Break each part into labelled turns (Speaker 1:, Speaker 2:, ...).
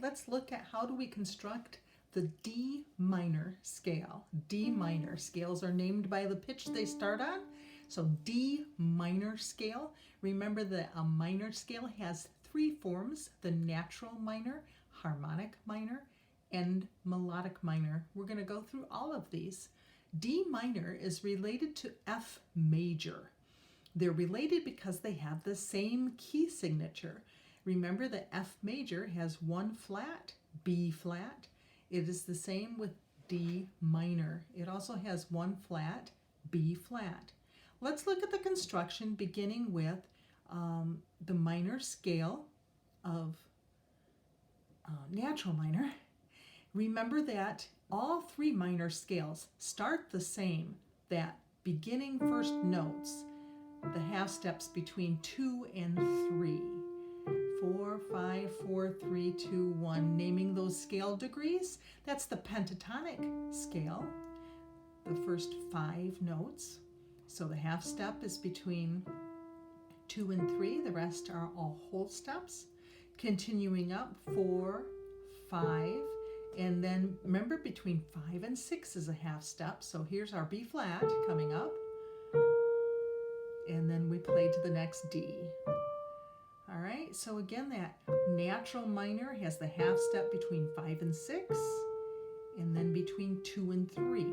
Speaker 1: let's look at how do we construct the D minor scale. D minor scales are named by the pitch they start on. So D minor scale, remember that a minor scale has three forms: the natural minor, harmonic minor, and melodic minor. We're going to go through all of these. D minor is related to F major. They're related because they have the same key signature. Remember that F major has one flat, B flat. It is the same with D minor. It also has one flat, B flat. Let's look at the construction beginning with the minor scale of natural minor. Remember that all three minor scales start the same, that beginning first notes, the half steps between 2 and 3. 4, 5, 4, 3, 2, 1. Naming those scale degrees, that's the pentatonic scale, the first 5 notes. So the half step is between 2 and 3. The rest are all whole steps. Continuing up, 4, 5, and then remember between 5 and 6 is a half step. So here's our B flat coming up. And then we play to the next D. All right, so again, that natural minor has the half step between 5 and 6, and then between 2 and 3.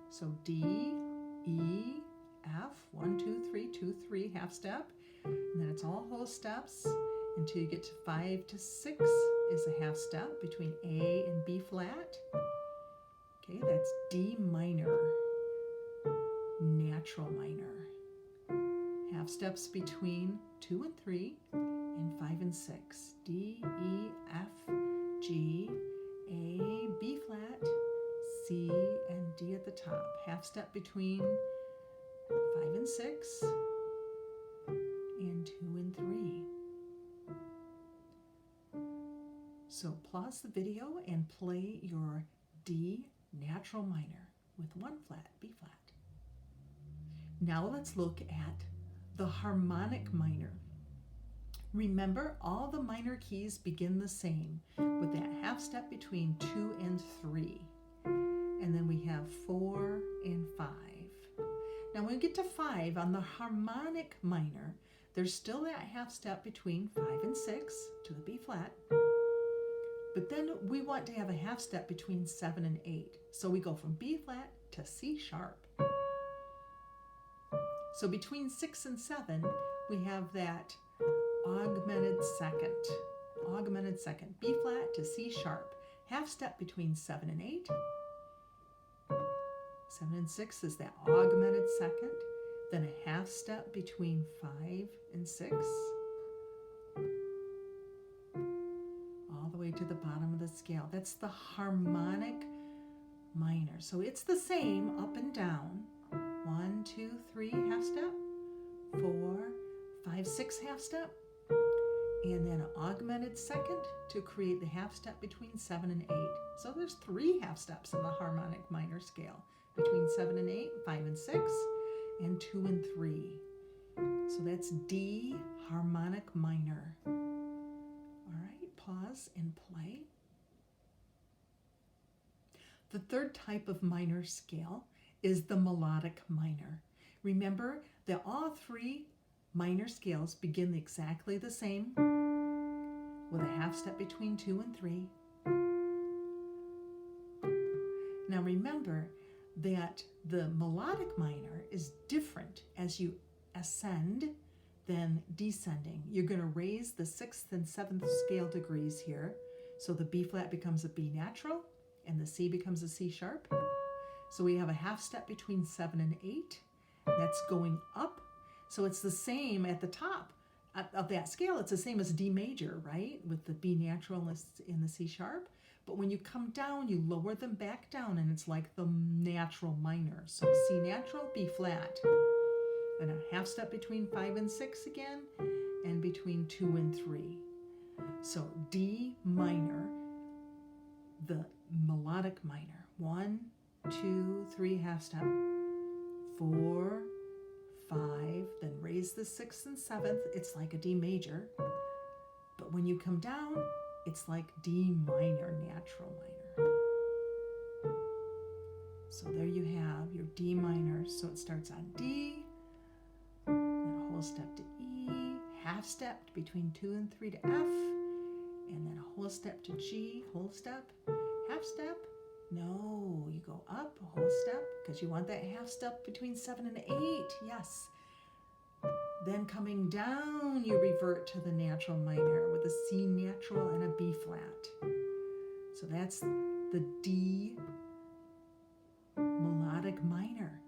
Speaker 1: So D, E, F, 1, 2, 3, 2, 3, half step, and then it's all whole steps until you get to 5 to 6 is a half step between A and B flat. Okay, that's D minor, natural minor. Half steps between 2 and 3 and 5 and 6. D, E, F, G, A, B flat, C, and D at the top. Half step between 5 and 6 and 2 and 3. So pause the video and play your D natural minor with one flat, B flat. Now let's look at the harmonic minor. Remember, all the minor keys begin the same with that half step between 2 and 3. And then we have 4 and 5. Now when we get to 5 on the harmonic minor, there's still that half step between 5 and 6 to the B flat. But then we want to have a half step between 7 and 8. So we go from B flat to C sharp. So between 6 and 7, we have that augmented second, B flat to C sharp, half step between 7 and 8. 7 and 6 is that augmented second, then a half step between 5 and 6, all the way to the bottom of the scale. That's the harmonic minor. So it's the same up and down. 1, 2, 3, half step, 4, 5, 6, half step, and then an augmented second to create the half step between 7 and 8. So there's 3 half steps in the harmonic minor scale, between 7 and 8, 5 and 6, and 2 and 3. So that's D harmonic minor. All right, pause and play. The third type of minor scale is the melodic minor. Remember that all 3 minor scales begin exactly the same with a half step between 2 and 3. Now remember that the melodic minor is different as you ascend than descending. You're going to raise the 6th and 7th scale degrees here. So the B flat becomes a B natural and the C becomes a C sharp. So we have a half step between 7 and 8. That's going up. So it's the same at the top of that scale. It's the same as D major, right? With the B natural and the C sharp. But when you come down, you lower them back down, and it's like the natural minor. So C natural, B flat. Then a half step between 5 and 6 again, and between 2 and 3. So D minor, the melodic minor. 1, 2, 3, half step, 4, 5, then raise the 6th and 7th. It's like a D major. But when you come down, It's like D minor, natural minor. So there you have your D minor. So it starts on D, then a whole step to E, half step between 2 and 3 to F, and then a whole step to G, whole step, half step. No, you go up a whole step because you want that half step between 7 and 8. Yes. Then coming down, you revert to the natural minor with a C natural and a B flat. So that's the D melodic minor.